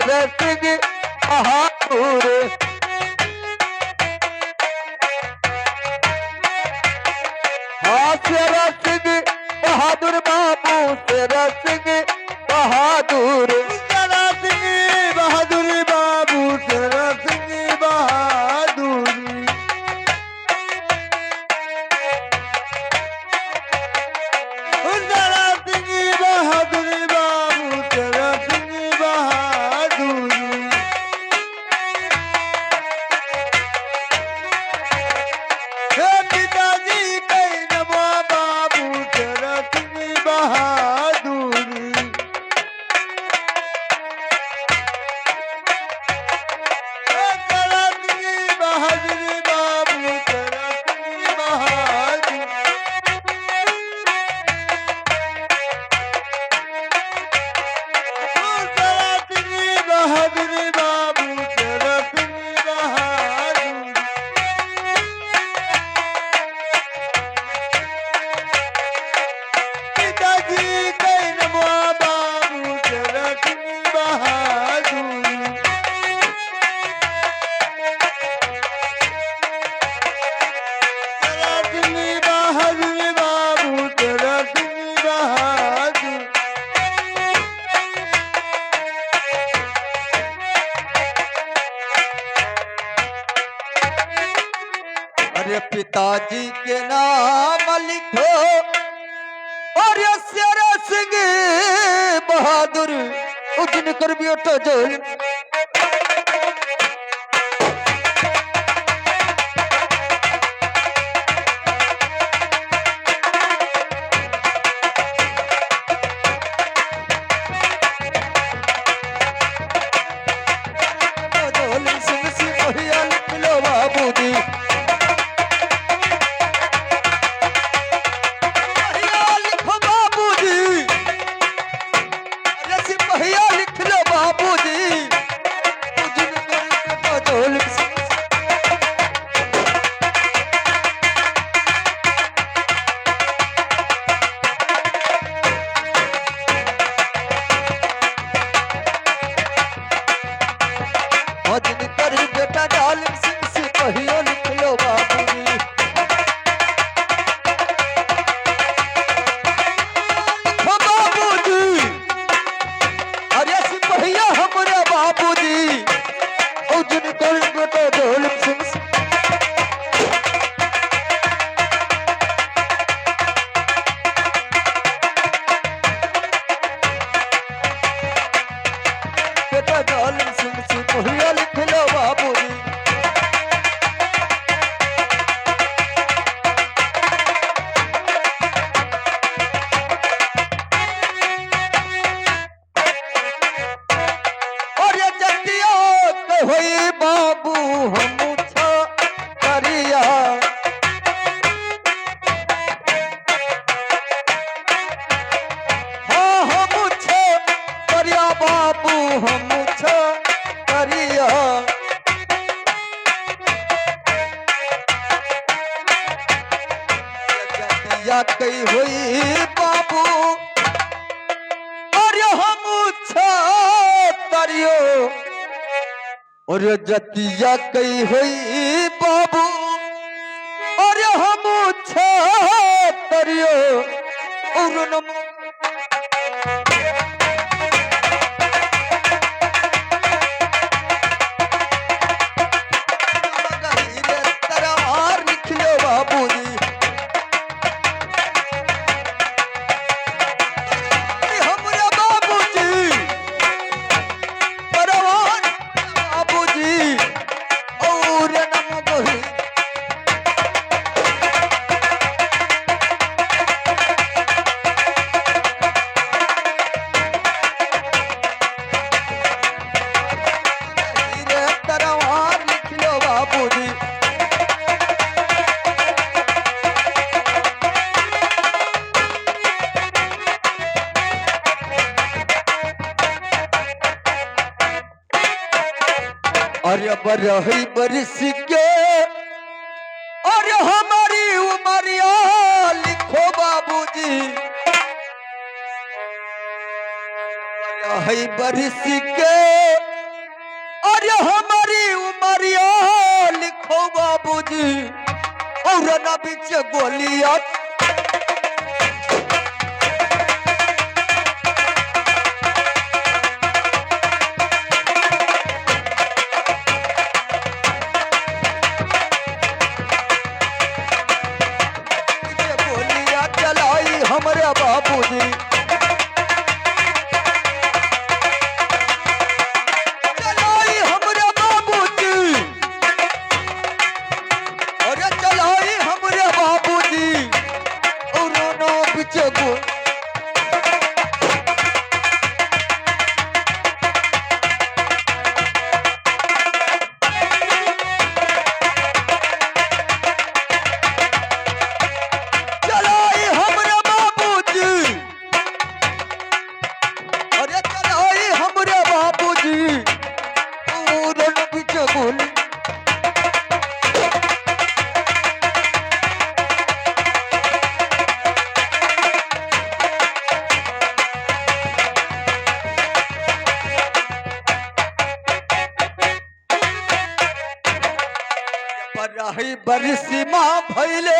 शेर सिंह बहादुर। हाँ शेर सिंह बहादुर बाबू, शेर सिंह बहादुर। शेर सिंह बहादुर बाबू, शेर सिंह बहादुर। अरे पिताजी के नाम लिखो और शेर सिंह बहादुर उजन कर बेटा जोल। सिंह सिपहिया लिख लो बाबूजी, बेटा जालिम सिंह सिपहिया लिख लो बाबूजी। बाबूजी अरे सिपहिया हमारे बाबूजी उजन कर बेटा जालिम सिंह। बेटा जालिम सिंह सिपहिया लिख लो बाबूजी। और ये जतिया होई बाबू हम करिया, हाँ हम करिया बाबू हम करिया। जतिया कई हुई बाबू और हम तरियो, और जतिया कई हुई बाबू और हम तरियो और नम तरवार लिख लो बाबूजी। हमारे बाबूजी तरवार बाबूजी और नम गोही। तरवार लिख लो बाबूजी। अरे बरही बरस के और हमारी उमरिया लिखो बाबूजी। बरही बरस के अरे हमारी उमरिया लिखो बाबूजी और ना बीच गोलियां हमारे बाबूजी चलाई हमारे बाबूजी अरे चलाई हमारे बाबूजी और नो पीछे गो बरसी माँ भैले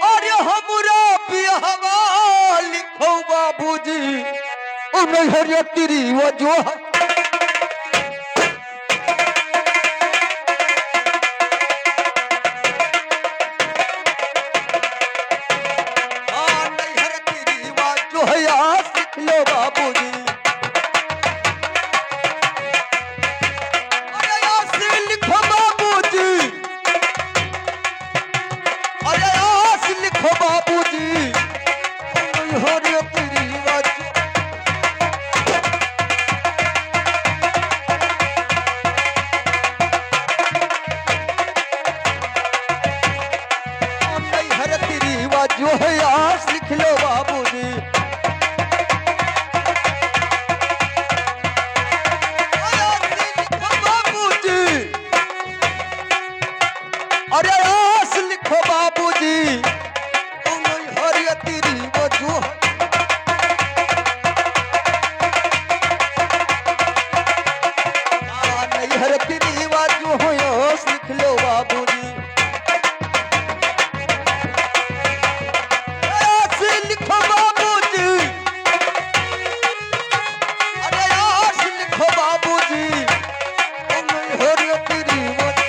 अरे हमरा बिहवा लिखो बाबूजी उन्हें तेरी वजह सीख लो बाबूजी लिखो बाबूजी अरे आस लिखो बाबूजी हरे तेरी हर तेरी जो है आस लिख लो बाबूजी अरे आस लिखो बाबूजी हरिया तेरी वजह नहीं हर तेरी वजह आस लिख लो बाबूजी आस लिखो बाबूजी अरे आस लिखो बाबूजी हरिया तेरी वजह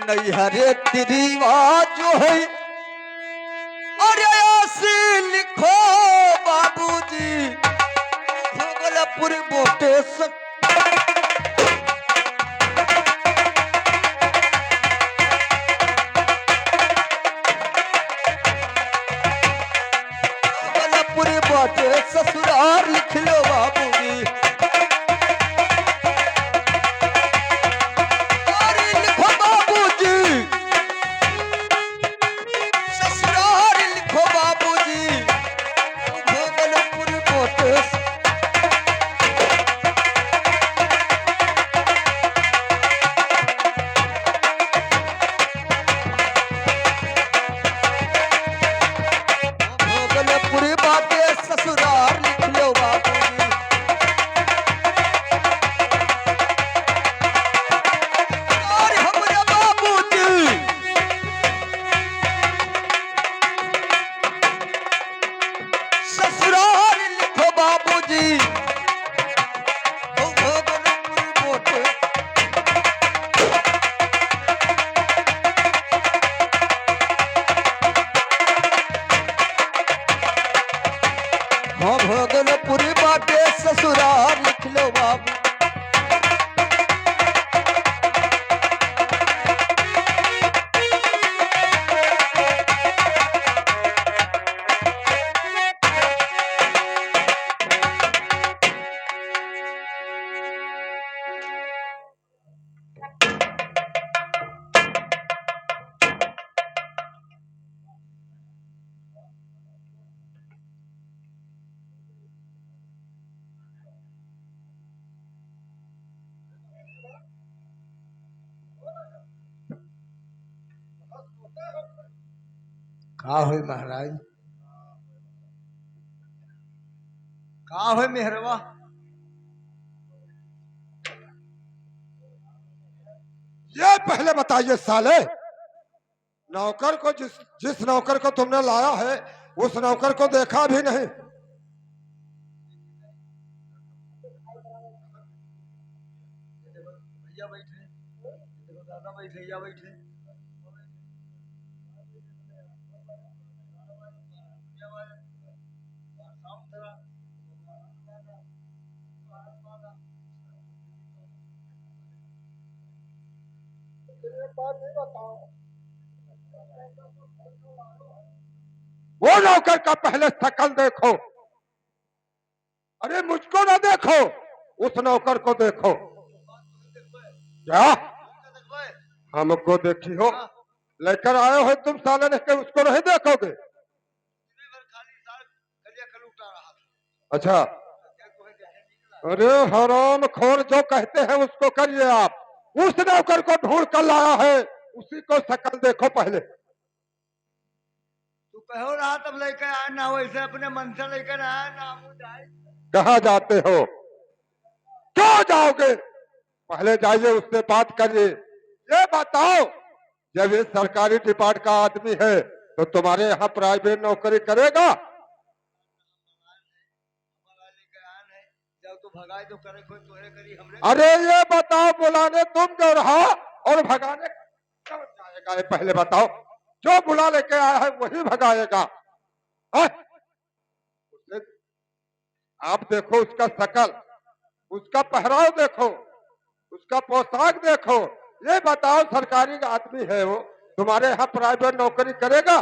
नहीं हरे तेरी जो है अरे ऐसे लिखो बाबूजी भोगलपुर बोटे भोगलपुर बोटे ससुराल लिख लो बाबूजी का हो महाराज, का हो मेहरवा। ये पहले बताइए साले, नौकर को जिस जिस नौकर को तुमने लाया है उस नौकर को देखा भी नहीं। भैया बैठे, देखो दादा बैठे, भैया बैठे। वो नौकर का पहले शकल देखो। अरे मुझको ना देखो, उस नौकर को देखो। क्या हमको देखी हो? लेकर आए हो तुम साले ने के उसको नहीं देखोगे? अच्छा, अरे हराम खोर जो कहते हैं उसको करिए आप। उस नौकर को ढूंढ कर लाया है, उसी को शकल देखो पहले। तू कहो रहा तब लेकर आया ना, वैसे अपने मन से लेकर आया ना। कहाँ जाते हो? क्यों जाओगे? पहले जाइए उससे बात करिए। ये बताओ, जब ये सरकारी डिपार्ट का आदमी है तो तुम्हारे यहाँ प्राइवेट नौकरी करेगा? जब तू भगाए तो करे कोई तोरे करी हमरे। अरे ये बताओ, बुलाने तुम क्यों रहा और भगाने कौन जाएगा? ये पहले बताओ। जो बुला लेके आया है वही भगाएगा। हाँ? आप देखो उसका शकल, उसका पहराव देखो, उसका पोशाक देखो। ये बताओ, सरकारी आदमी है वो, तुम्हारे यहाँ प्राइवेट नौकरी करेगा?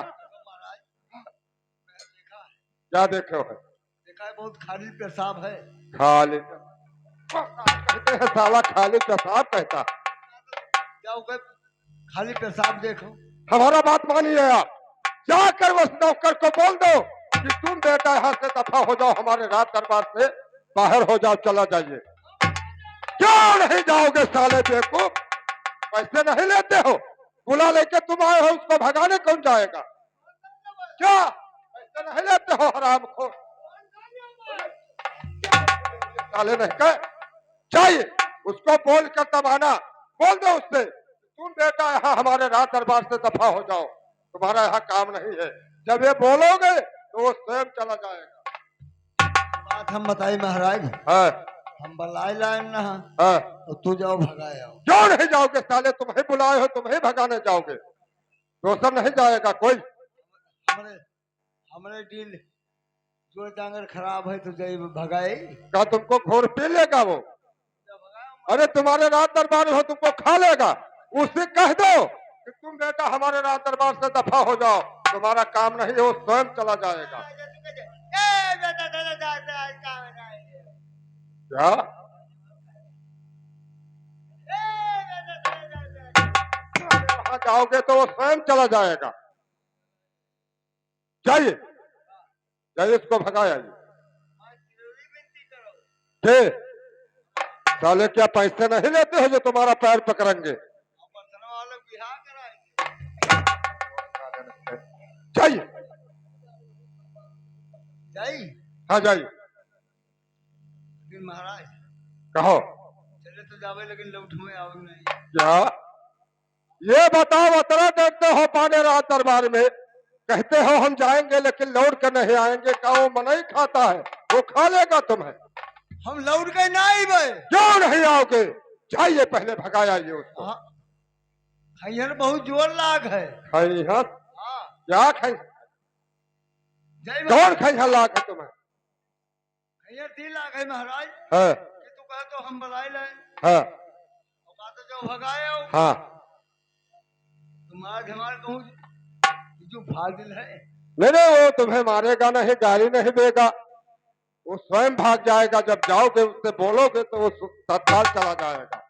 क्या देखे हो? देखा है बहुत खाली पेशाब है। खाली कहते हैं साला, खाली पेशाब कहता। जाओ गए खाली पेशाब देखो। हमारा बात मानिए आप, जाकर उस नौकर को बोल दो कि तुम बेटा यहाँ से दफा हो जाओ, हमारे रात दरबार से बाहर हो जाओ, चला जाइए। क्यों नहीं जाओगे साले बेवकूफ? पैसे नहीं लेते हो? बुला लेके तुम आए हो, उसको भगाने कौन जाएगा? क्या पैसे नहीं लेते हो हराम खोर? साले नहीं कहे चाहिए, उसको बोल कर दबाना। बोल दो उससे, तुम बेटा यहाँ हमारे रात दरबार से दफा हो जाओ, तुम्हारा यहाँ काम नहीं है। जब ये बोलोगे तो वो स्वयं चला जाएगा। बात हम बताई महाराज, है हम बलाई लाए ना, है। तो तू जाओ भगाए आओ। क्यों नहीं जाओगे साले? तुम्हें बुलाए हो, तुम्हें भगाने जाओगे, दूसरा नहीं जाएगा कोई। हमरे हमरे डील जो डांगर खराब है तो जाइए भगाए। क्या तुमको घोर पी लेगा वो? अरे तुम्हारे रात दरबार हो, तुमको खा लेगा। उसे कह दो कि तुम बेटा हमारे रात दरबार से दफा हो जाओ, तुम्हारा काम नहीं है, वो स्वयं चला जाएगा। क्या वहां जाओगे तो वो स्वयं चला जाएगा। जाइए जाइए, इसको भगाया जी। साले क्या पैसे नहीं लेते हो जो तुम्हारा पैर पकड़ेंगे? जाइए। हाँ जाइए। महाराज कहो। चले तो जावे लेकिन लौट में आओ नहीं। क्या ये बताओ, उतना देखते हो पाने रात दरबार में, कहते हो हम जाएंगे लेकिन लौट कर नहीं आएंगे। क्या वो मना ही खाता है? वो खा लेगा तुम्हें। हम लौट के ना आई भाई। क्यों नहीं आओगे? जाइए पहले भगाया ये उसको। खैर बहुत जोर लाग है। खैहर? हाँ क्या खै? कौन खैहर लाग है तुम्हें? खैर 3 लाख है महाराज। है कि तू कहे तो हम बुलाई लाए। है। तो जो भगाए हो। हाँ तुम्हारा धमाल कहूँ जो फाजिल है। नहीं नहीं, वो तुम्हें मारेगा नहीं, गाली नहीं देगा, वो स्वयं भाग जाएगा। जब जाओगे उससे बोलोगे तो वो तत्काल चला जाएगा।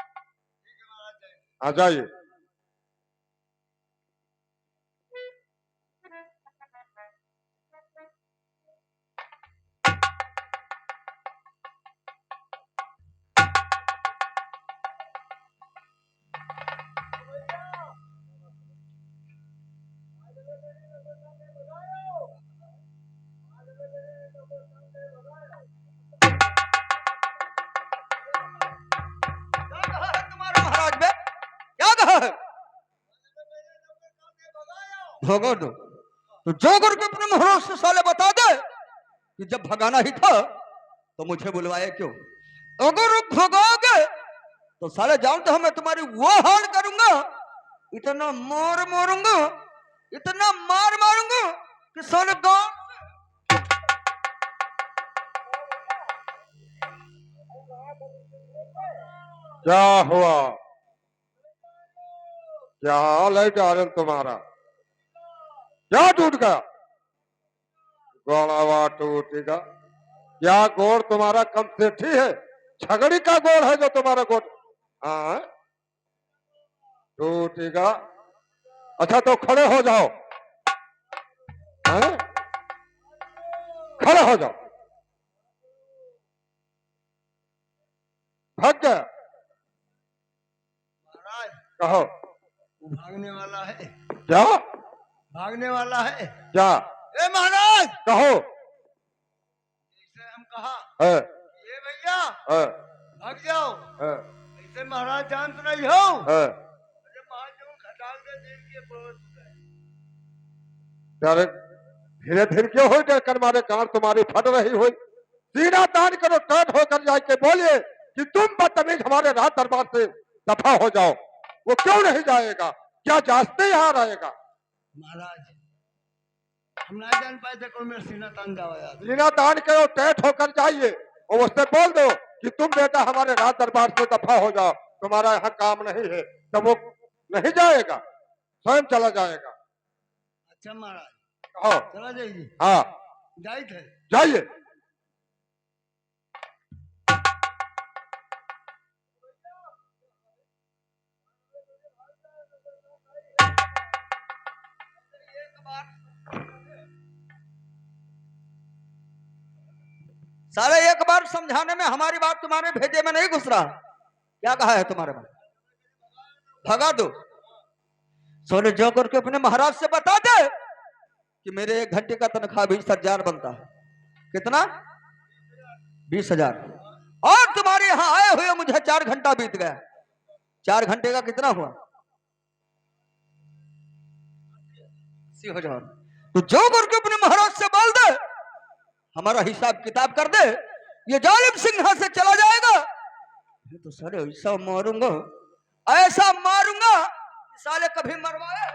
आ जाइए। भगा दो। तो जो करके अपने महाराज से साले बता दे कि जब भगाना ही था तो मुझे बुलवाए क्यों। अगर भगाओगे तो साले जानते हो मैं तुम्हारी वो हाल करूंगा, इतना मार मारूंगा, इतना मार मारूंगा कि साले गांव क्या हुआ? क्या हाल है डार्लिंग तुम्हारा? क्या टूट गया? गोड़ावा टूटेगा? क्या गोड़ तुम्हारा कम सेठी है? छगड़ी का गोड़ है जो तुम्हारा गोड़? हाँ, टूटेगा। अच्छा तो खड़े हो जाओ। हाँ? खड़े हो जाओ। भाग गया? महाराज कहो। वो भागने वाला है, क्या? भागने वाला है। क्या? ए महाराज, कहो। जैसे हम कहा है, ये भैया है, भाग जाओ, है, ऐसे महाराज जान तो नहीं हो। है। अरे महाजन खटाल के दिन के बहुत यार धीरे धीरे क्यों हो गए? कर मारे कान तुम्हारी फट रही हुई। सीना तान करो, टर्ट होकर जाके बोलिए कि तुम बदतमीज हमारे राज दरबार से दफा हो जाओ। वो क्यों नहीं जाएगा? क्या जांचते यहाँ रहेगा? महाराज हम ना जान पाए थे कौन मेरा सीना तान जावा यार। सीना तान करो, टैट होकर जाइए और उससे बोल दो कि तुम बेटा हमारे राज दरबार से दफा हो जाओ, तुम्हारा यहाँ काम नहीं है। तब वो नहीं जाएगा, स्वयं चला जाएगा। अच्छा महाराज कहो। चला जाइए। हाँ जाई थे। जाइए। साले एक बार समझाने में हमारी बात तुम्हारे भेजे में नहीं घुस रहा। क्या कहा है तुम्हारे में? भगा दो। सोने जो करके अपने महाराज से बता दे कि मेरे 1 घंटे का तनख्वाह 20,000 बनता है। कितना? 20,000। और तुम्हारे यहां आए हुए मुझे 4 घंटा बीत गया। 4 घंटे का कितना हुआ? 80,000। तो जो करके अपने महाराज से बोल दे, हमारा हिसाब किताब कर दे। ये जालिम सिंह यहां से चला जाएगा, ये तो साले ऐसा मारूंगा, ऐसा मारूंगा कि साले कभी मरवाए।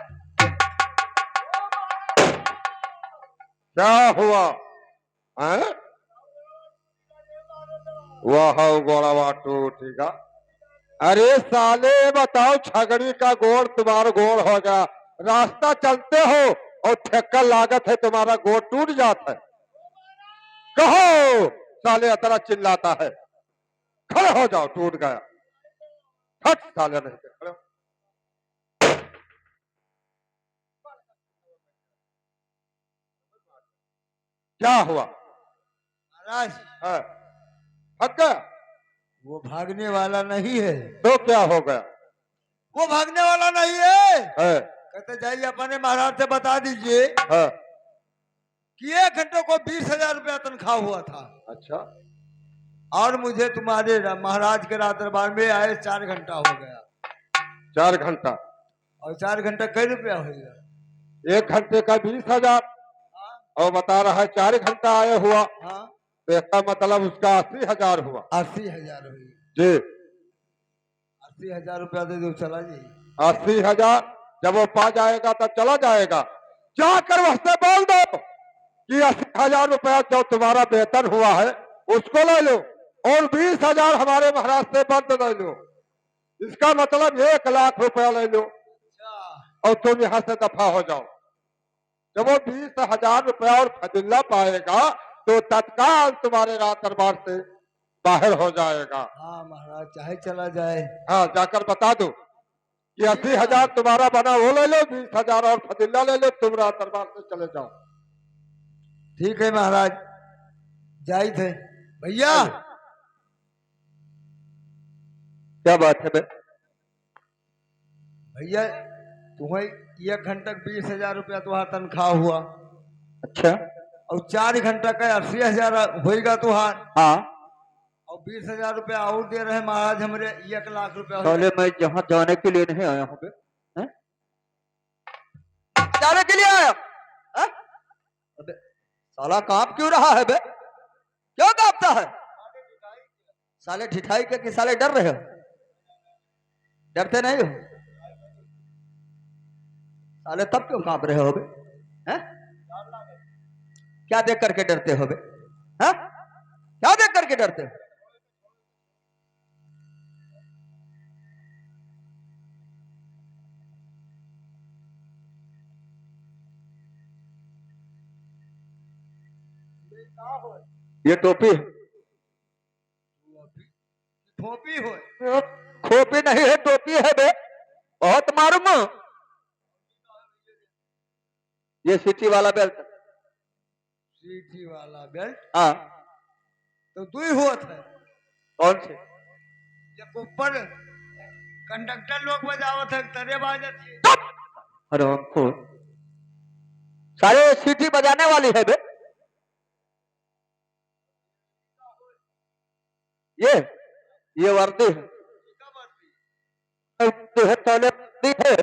क्या हुआ? हैं? वाह गोड़ावा टूटेगा। अरे साले बताओ, छगड़ी का गोड़ तुम्हारा गोड़ हो गया, रास्ता चलते हो और ठेका लागत है, तुम्हारा गोड़ टूट जाता है। कहो। साले अतरा चिल्लाता है। खड़े हो जाओ, टूट गया। हट साले नहीं के खड़े हो। क्या हुआ? महाराज है? हट गया? वो भागने वाला नहीं है। तो क्या हो गया? वो भागने वाला नहीं है। है? कहते जाइए अपने महाराज से बता दीजिए है? कि 1 घंटे को 20,000 रुपया तनख्वाह हुआ था। अच्छा। और मुझे तुम्हारे महाराज के राज दरबार में आए 4 घंटा हो गया। 4 घंटा? और 4 घंटा कई रुपया होगा? 1 घंटे का 20,000 और बता रहा है 4 घंटा आया हुआ, हाँ तो इसका मतलब उसका 80,000 हुआ। 80,000 हुई। जी 80,000 रुपया दे दो, चला जी। 80,000 जब वो पा जाएगा तब चला जाएगा। जाकर उससे बोल दो कि 80,000 रुपया जो तुम्हारा वेतन हुआ है उसको ले लो और 20,000 हमारे महाराज से बंद ले लो। इसका मतलब 1 लाख रुपया ले लो और तुम यहाँ से दफा हो जाओ। जब वो 20,000 रुपया और फजीला पाएगा तो तत्काल तुम्हारे राज दरबार से बाहर हो जाएगा। हाँ महाराज चाहे चला जाए। हाँ जाकर बता दो कि 80,000 तुम्हारा बना वो ले लो, 20,000 और फजीला ले लो, तुम राज दरबार से चले जाओ। ठीक है महाराज, जाई थे। भैया क्या बात है बे? भैया तुम्हें 1 घंटा 20,000 रुपया तुम्हारा तनख्वाह हुआ। अच्छा। और 4 घंटा का 80,000 होगा तुहार। हाँ। और 20,000 रुपया और दे रहे महाराज हमरे 1 लाख रुपया हो साले मैं जहाँ जाने के लिए नहीं आया हूँ बे। हैं? बचाने के लिए आया? हाँ? अबे साला कांप क्यों रहा है बे? क्यों कांपता है? साले ढिठाई के कि साले डर रहे हो? डरते नहीं हो साले, तब क्यों कांप रहे हो बे? हैं? क्या देख करके डरते हो बे? हैं? क्या देख करके डरते हो? ये टोपी है। खोपी हो खोपी नहीं है, टोपी है बे। बहुत मालूम। ये सिटी वाला बेल्ट। सीटी वाला बेल्ट हाँ। तो दुई होत है। कौन से? जब ऊपर कंडक्टर लोग बजावत है तरे बाजत है। अरे हमको सारे सीटी बजाने वाली है बे। ये वर्दी है। वर्दी है, पहले वर्दी है।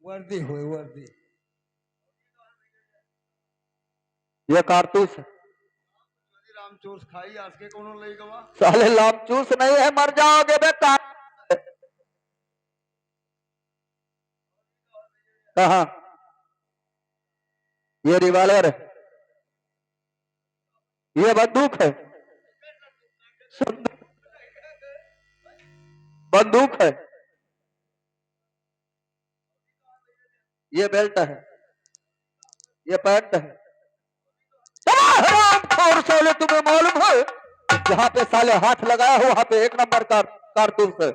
वर्दी हो वर्दी। ये कारतूस है। रामचूस खाई आज के कोनो लई गवा। साले लामचूस नहीं है, मर जाओगे बे। कहा? ये रिवॉल्वर है। ये बंदूक है। बंदूक है। ये बेल्ट है। ये पैंट है। और साले तुम्हें मालूम है, जहां पे साले हाथ लगाया हो वहां पे एक नंबर का कारतूस है।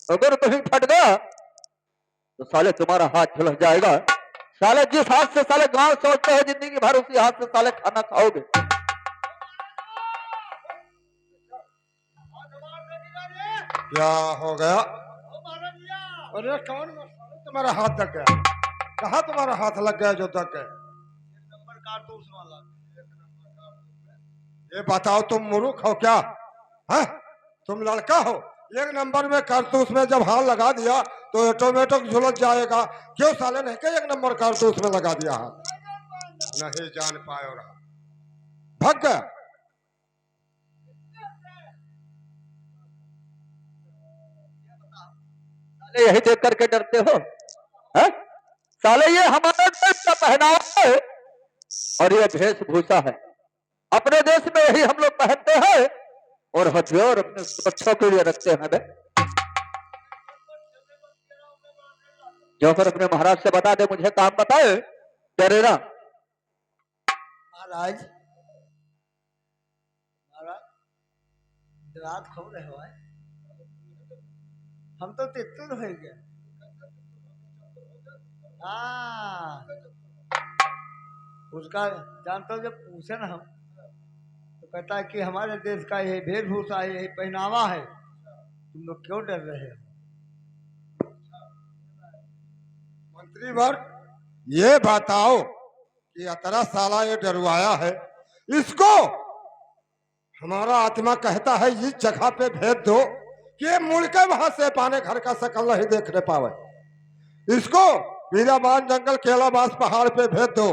अगर कहीं फट गया तो साले तुम्हारा हाथ झुलस जाएगा। साले जिस हाथ से साले गांव सोचते हैं जिंदगी भर, उसी हाथ से साले खाना खाओगे। क्या हो गया? अरे कौन तुम्हारा हाथ लग गया? कहाँ तुम्हारा हाथ लग गया जो तक है? नंबर कारतूस वाला। ये बताओ तुम मूर्ख हो क्या? है? तुम लड़का हो? एक नंबर में कारतूस में जब हाथ लगा दिया तो ऑटोमेटिक झुलस जाएगा। क्यों साले नहीं के एक नंबर कारतूस में लगा दिया हाथ? नहीं जान पाए और भाग गया। साले यही देख करके डरते हो? है? साले ये हमारे देश का पहनावा है और ये वेशभूषा है। अपने देश में यही हम लोग पहनते हैं और हथियार अपने सुरक्षा के लिए रखते हैं बे। जोकर अपने महाराज से बता दे, मुझे काम बताए। डरेना महाराज। महाराज रात खो रहे हो। हम तो तितुर हो गए। हाँ उसका जानते हो, जब पूछे ना हम तो कहता है कि हमारे देश का यही वेशभूषा है, यही पहनावा है, तुम लोग क्यों डर रहे हो? मंत्री वर्ग, ये बताओ कि अतरा साला ये डरवाया है, इसको हमारा आत्मा कहता है इस जगह पे भेज दो कि ये मुड़ के वहां से पाने घर का शकल नहीं देखने पावे। इसको बीराबान जंगल केलाबास पहाड़ पे भेज दो।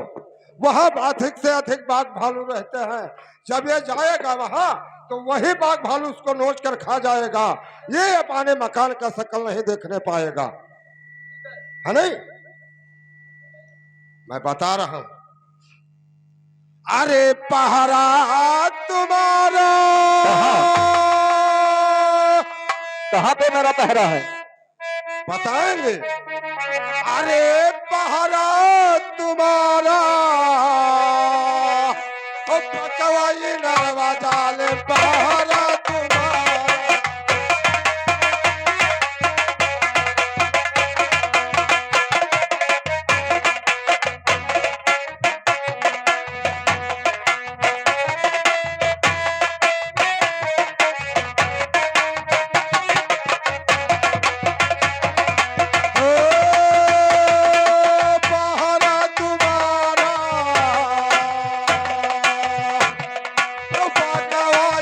वहां अधिक से अधिक बाघ भालू रहते हैं। जब ये जाएगा वहां तो वही बाघ भालू उसको नोच कर खा जाएगा। ये अपने मकान का शकल नहीं देखने पाएगा, है नहीं? मैं बता रहा हूं। अरे पहरा तुम्हारा कहाँ पे मेरा पहरा है? बताएंगे। अरे पहरा तुम्हारा ओ पकवाई नरवा डाले पहरा तुम्हारा।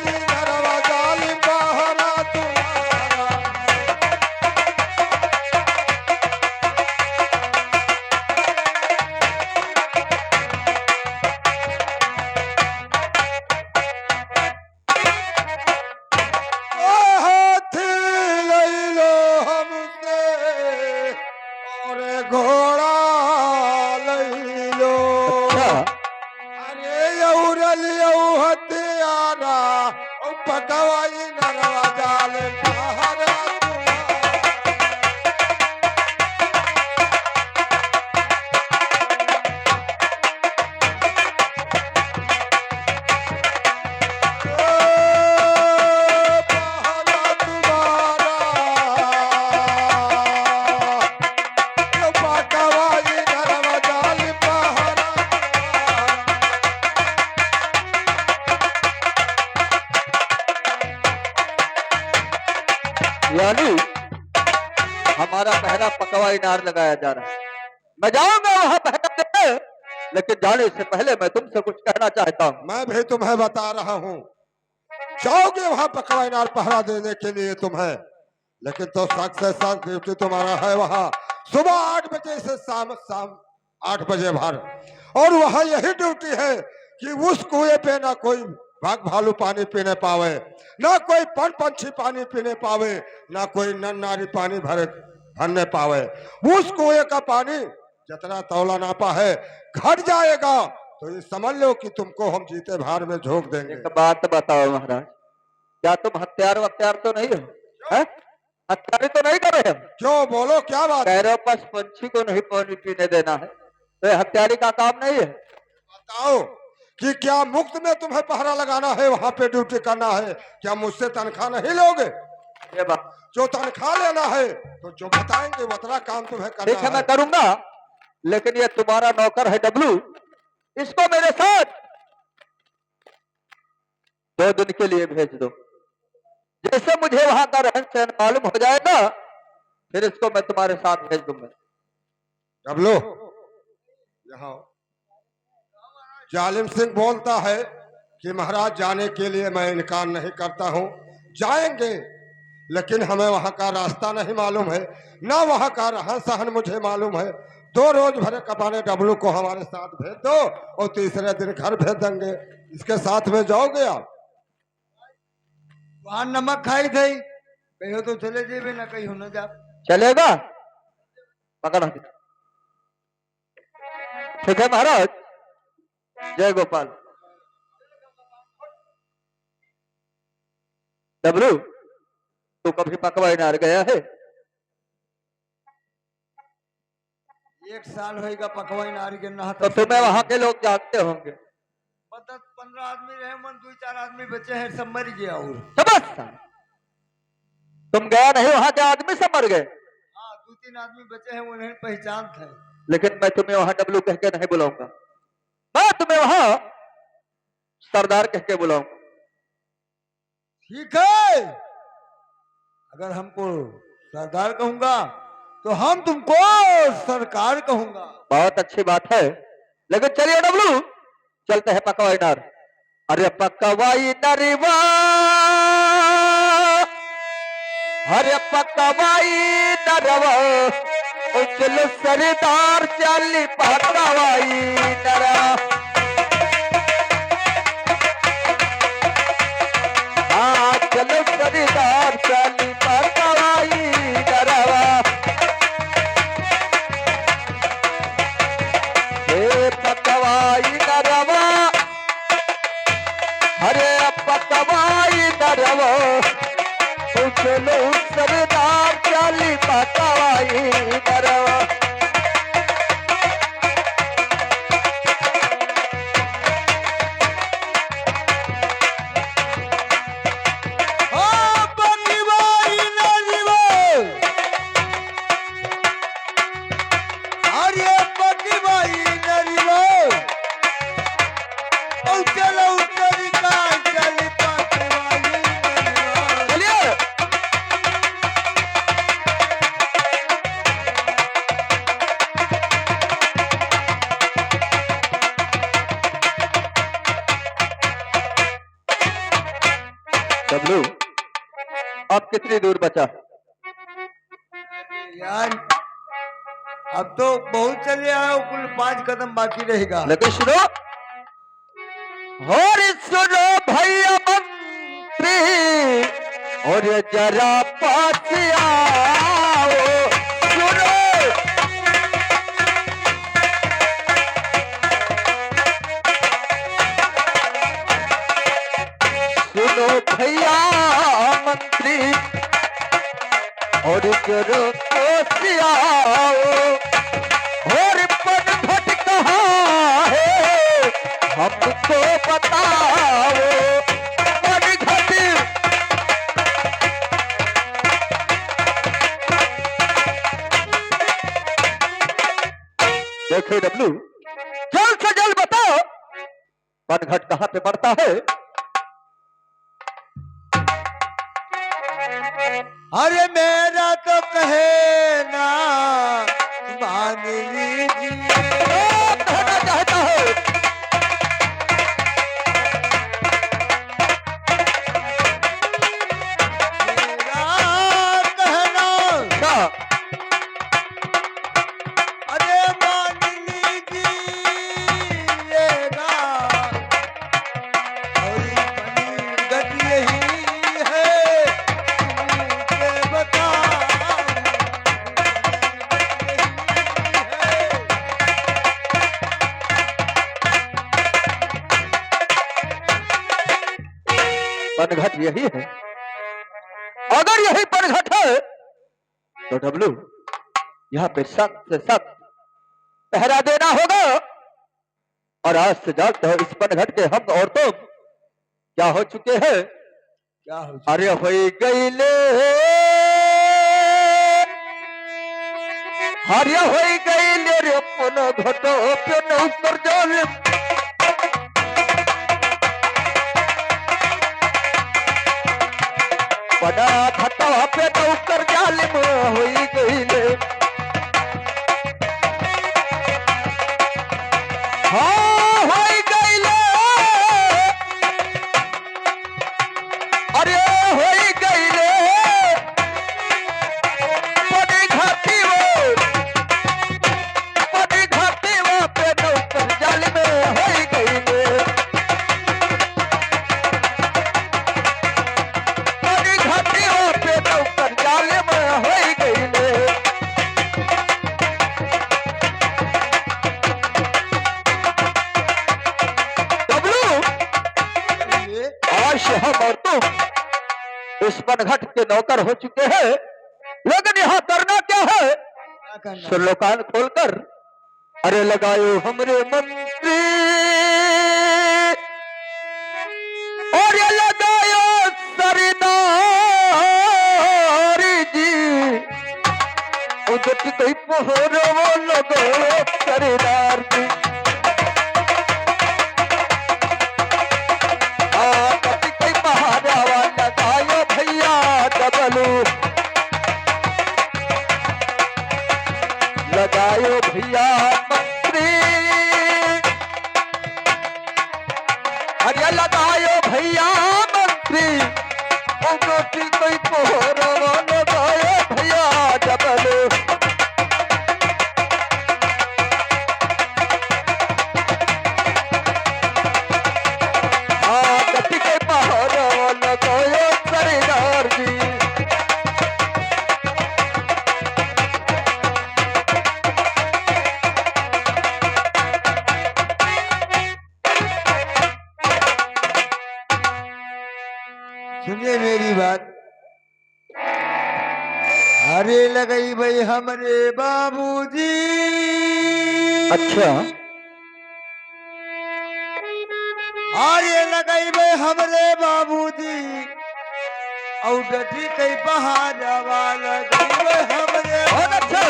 Bye. पकवाई नरवा जाल पहरा यानी हमारा पहला पकवा इनार लगाया जा रहा है। मैं जाऊंगा वहां पहरा देने, लेकिन जाने से पहले मैं तुमसे कुछ कहना चाहता हूँ। मैं भी तुम्हें बता रहा हूँ, जाओगे वहां पकवा इनार पहरा देने के लिए तुम्हें, लेकिन तो सख्त से सख्त ड्यूटी तुम्हारा है वहां सुबह 8 बजे से शाम 8 बजे भर। और वहां यही ड्यूटी है कि उस कुएं पे ना कोई बाघ भालू पानी पीने पावे, ना कोई पंछी पानी पीने पावे, ना कोई नर नारी पानी भरने पावे। उस कुएं का पानी जितना तौला नापा है घट जाएगा तो ये समझ लो कि तुमको हम जीते भार में झोंक देंगे। एक बात बताओ महाराज, क्या तुम हत्यार वत्यार तो नहीं हो? हैं? हत्यारी तो नहीं कर रहे हम? क्यों, बोलो क्या बात कह रहे हो बस पंछी को नहीं पानी पीने देना है, तो ये हत्यारी का काम नहीं है। बताओ कि क्या मुफ्त में तुम्हें पहरा लगाना है, वहां पे ड्यूटी करना है? क्या मुझसे तनख्वाह नहीं लोगे? ये बात जो तनख्वाह लेना है तो जो बताएंगे उतना काम तुम्हें करना ठीक है, है। मैं करूंगा, लेकिन ये तुम्हारा नौकर है डब्लू, इसको मेरे साथ 2 दिन के लिए भेज दो। जैसे मुझे वहां का रहन सहन मालूम हो जाएगा, फिर इसको मैं तुम्हारे साथ भेज दूंगा। डब्लू यहाँ जालिम सिंह बोलता है कि महाराज जाने के लिए मैं इनकार नहीं करता हूँ, जाएंगे, लेकिन हमें वहां का रास्ता नहीं मालूम है, ना वहां का रहन सहन मुझे मालूम है। 2 रोज भरे कपाने डब्लू को हमारे साथ भेज दो और तीसरे दिन घर भेज देंगे। इसके साथ में जाओगे आप? वहां नमक खाई थे, कहो तो चले जेबे ना कहीं न जा। चलेगा? पकड़ हाथ। ठीक है महाराज, जय गोपाल। डब्लू, तू कभी पकवा इनार गया है? 1 साल होएगा पकवाई नारी के नहा। तो तुम्हें वहां के लोग जानते होंगे। 15 आदमी रहे, मन 2-4 आदमी बचे हैं, सब मर गया। और समझ, तुम गया नहीं वहां के आदमी से मर गए? हाँ, 2-3 आदमी बचे हैं, उन्हें पहचान थे। लेकिन मैं तुम्हें वहां डब्लू कह के नहीं बुलाऊंगा, मैं तुम्हें वहां सरदार कह के बुलाऊंगा। ठीक है, अगर हमको सरदार कहूंगा तो हम तुमको सरकार कहूंगा। बहुत अच्छी बात है, लेकिन चलिए डब्लू, चलते हैं पकवाई नार। अरे पकवाई नरवा, अरे पकवाई नरवा, उचल सरदार चली पकवाई नरवा। हाँ, चलो सरदार चली पकवाई नरवा। पकवाई नरवा, हरे पकवाई नरवा, चलो सरदार चली पकवाई नरवा। डब्लू, अब कितनी दूर बचा? यार अब तो बहुत चले आए, कुल 5 कदम बाकी रहेगा। लेकिन सुनो, और सुनो भैया मंत्री, और जरा पास आओ, सुनो सुनो भैया भैया मंत्री और जरो कोसियाओ और पन घट कहाँ है हमको बताओ पन घट देखो डब्लू जल्द से जल्द बताओ पनघट कहाँ पे पड़ता है अरे मेरा तो कहना मान लीजिए कहना चाहता है मेरा कहना क्या अरे मान लीजिएगा और पनीर गट यही है मुझे बताओ पनघट यही है अगर यही पनघट है तो डब्लू यहाँ पे सख्त से सख्त पहरा देना होगा और आज से जानते हो इस पनघट के हम और तुम क्या हो चुके हैं क्या हो अरे हो गई ले हरे हो गई ले रे पन घटो पे उतर जाले बड़ा घटो पे उतर जाले हो गई ले हाँ हो गई ले अरे हो गई ले बड़ी घाटी वो पे उतर जाले हो गई ले बड़ी घाटी वो पे उतर जाले हो गई ले डब्लू ये आज हम और तुम इस पनघट के नौकर हो चुके हैं लेकिन यहाँ करना क्या है क्या करना सुन लो कान खोलकर अरे लगायो हमरे मंत्री और ये लगायो सरदार जी उदत कोई पोहरो वो लगो सरदार जी कति कोई पहाड़ा लगायो भैया डबलू लगायो भैया मंत्री अरे लगायो भैया मंत्री उनकी कोई पोहरो लगायो भैया डबलू कति कोई पहाड़ो लगायो सरदार जी सुनिए मेरी बात अरे लगई भाई हमरे बाबूजी अच्छा अरे लगई भाई हमरे बाबूजी और डटी कई पहाड़ वाला लगई भाई हमरे बहुत अच्छा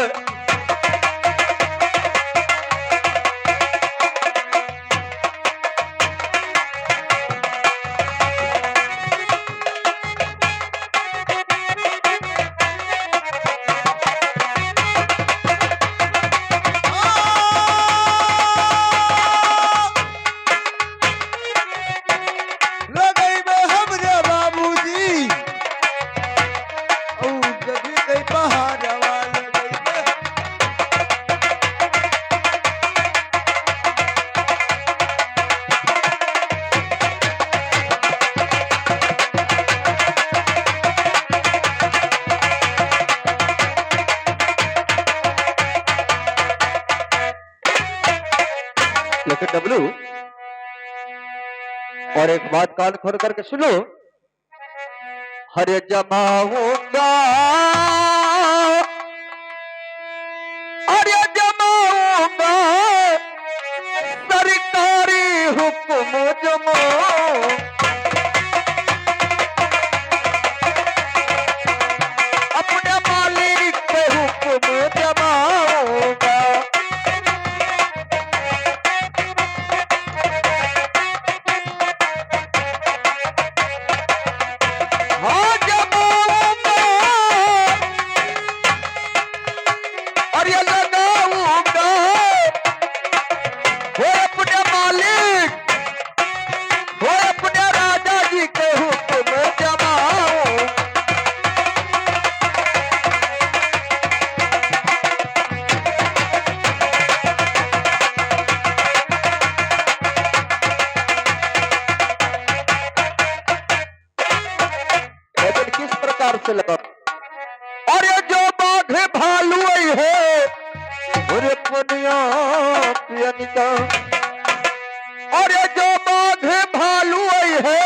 लगई भाई हमरे बाबूजी और डटी कई पहाड़ वाला लगई भाई लेकिन डब्लू और एक बात कान खोल करके सुनो हरे जमाऊंगा, अरे जमाऊंगा, सरकारी हुक्म जमाऊं, अपने मालिक के हुक्म जमाऊंगा। हाँ जमाऊंगा, और ये लगाऊंगा, वो अपने मालिक, वो अपने राजा जी के हुक्म जमाऊं। लेकिन किस प्रकार से लगा? और ये जो बाघ भालू आई है, और ये पुनिया पियनिका, और ये जो बाघ भालू आई है,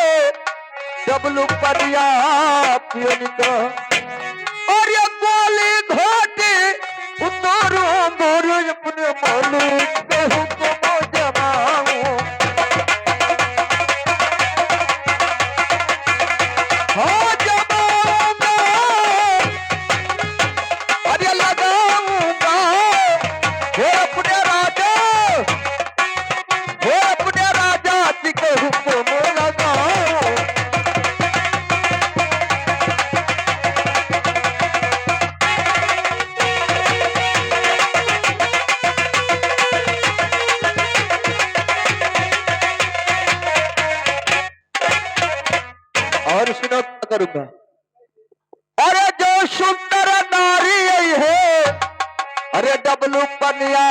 डबलू परिया पियनिका, और ये गोली घोटी उतारू गोरू अपने मालिक के हुक्म जमाऊं। हाँ जमाऊंगा, और ये लगाऊंगा, वो अपने राजा, वो अपने राजा जी के हुक्म लगाऊं। और सुनो क्या करूंगा? अरे जो सुंदर नारी आई है, अरे डबलू पनिया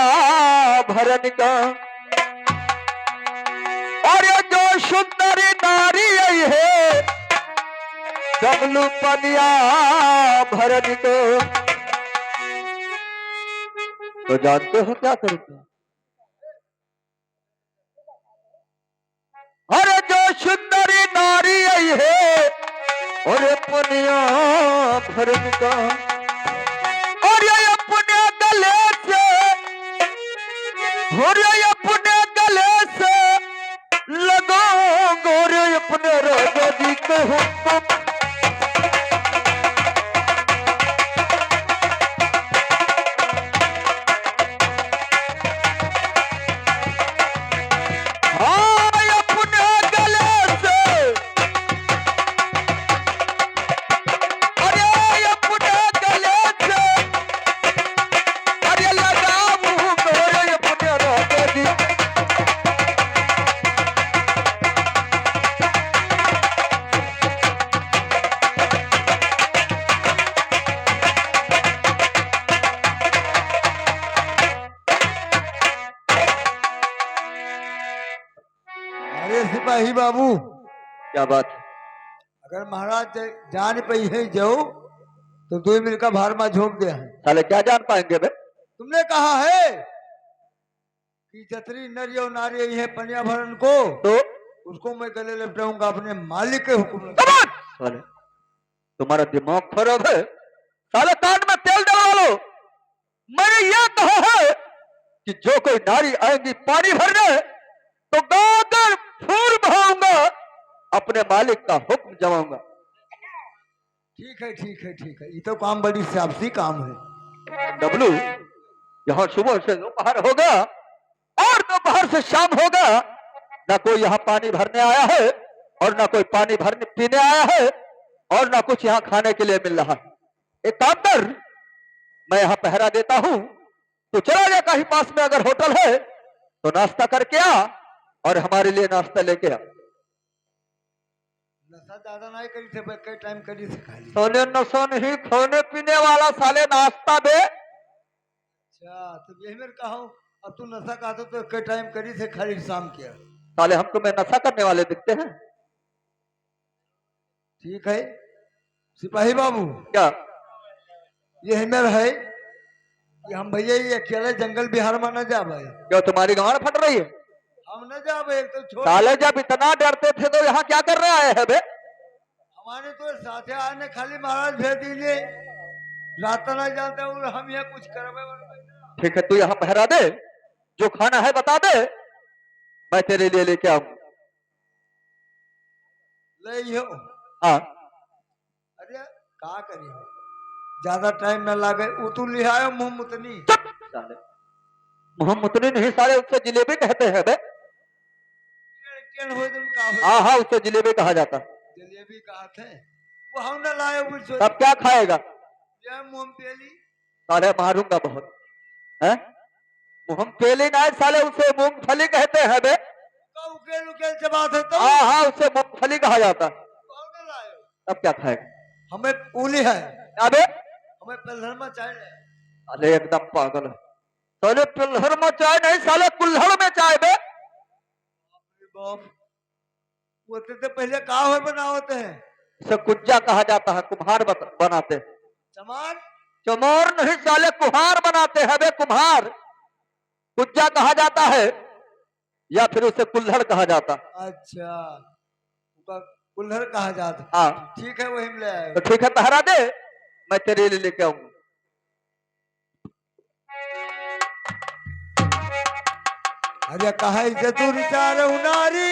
भरन का, अरे जो सुंदरी नारी आई है, डबलू पनिया भरन को, तो जानते हो क्या करूंगा? अरे जो सुंदरी नारी आई है, और पुनिया भरन का, और ये अपने गले से, और ये अपने गले से लगाऊंगा, और ये अपने राजा जी के हुक्म। हाँ अपने गले से, अरे अपने गले से, अरे लगाऊंगा, और ये अपने राजा जी। अरे सिपाही बाबू, क्या बात है? अगर महाराज जान पे ही जाओ तो 2 मिनट का भार में झोंक दे हैं। साले क्या जान पाएंगे बे? तुमने कहा है कि जतरी नर और नारी आई है पनिया भरन को, तो उसको मैं गले लपटाऊंगा अपने मालिक के हुक्म। साले तुम्हारा दिमाग खराब है। साले कान में तेल डलवा लो। मैंने यह कहा है कि जो कोई नारी आएगी पानी भरने तो गाकर फूल बहाऊंगा, अपने मालिक का हुक्म जमाऊंगा। ठीक है ठीक है ठीक है, ये तो काम बड़ी साफसी काम है। डबलू, यहाँ सुबह से दोपहर होगा और दोपहर से शाम होगा, ना कोई यहाँ पानी भरने आया है और ना कोई पानी भरने पीने आया है और ना कुछ यहाँ खाने के लिए मिल रहा है। एक काम कर, मैं यहाँ पहरा देता हूँ, तो चला जा कहीं पास में अगर होटल है तो नाश्ता करके आ और हमारे लिए नाश्ता लेके आ। नशा ज्यादा नहीं करी थे, कई टाइम करी से खाली। सोने नशा नहीं, खाने पीने वाला साले नाश्ता दे। अच्छा तो यही मेरे कहा, अब तू नशा कहा तो कई टाइम करी से खाली शाम किया। साले हम तुम्हें नशा करने वाले दिखते हैं? ठीक है सिपाही बाबू, क्या ये मेरा है कि हम भैया ये अकेले जंगल बिहार में न जा भाई। क्यों तुम्हारी गांड फट रही है? हम न जा भाई, तो छोड़। साले जब इतना डरते थे तो यहाँ क्या कर रहे आए हैं बे? हमारे तो साथे आने खाली महाराज भेज दीजिए, रात नहीं जानते और हम यहाँ कुछ करवे ठीक है, तू यहाँ पहरा दे, जो खाना है बता दे, मैं तेरे लिए लेके आऊंगा। ले यो। हाँ अरे का करी हो, ज्यादा टाइम न लागे। उतू लिहायो मुंह मुतनी। साले, मोहम्मदनी नहीं साले, उससे जिलेबी कहते हैं बे। हो तुम का हो, हाँ हाँ, उससे जिलेबी कहा जाता। जलेबी कहा थे वो हम न लाए कुछ। तब क्या खाएगा? ये मुंह पेली। साले मारूंगा बहुत है। मुहम पेली ना साले, उसे मूंगफली कहते हैं बे। का उकेल उकेल चबात है तो हाँ हाँ, उसे मूंगफली कहा जाता। हम न लाए। तब क्या खाएगा? हमें उली है, क्या बे? हमें पिलहर में चाहिए। अरे एकदम पागल है साले, पिल्हर में चाय नहीं साले, कुल्हड़ में चाय बे। बाप, वो तो पहले का हुए बनावते हैं। इसे कुज्जा कहा जाता है, कुम्हार बनाते। चमार चमोर नहीं साले, कुम्हार बनाते हैं बे, कुम्हार। कुज्जा कहा जाता है या फिर उसे कुल्हड़ कहा जाता। अच्छा, उसका कुल्हड़ कहा जाता। हाँ ठीक है, वही में ले आए। तो ठीक है, पहरा दे, मैं तेरे लिए लेके आऊंगा। अरे कहा चतुर चार उनारी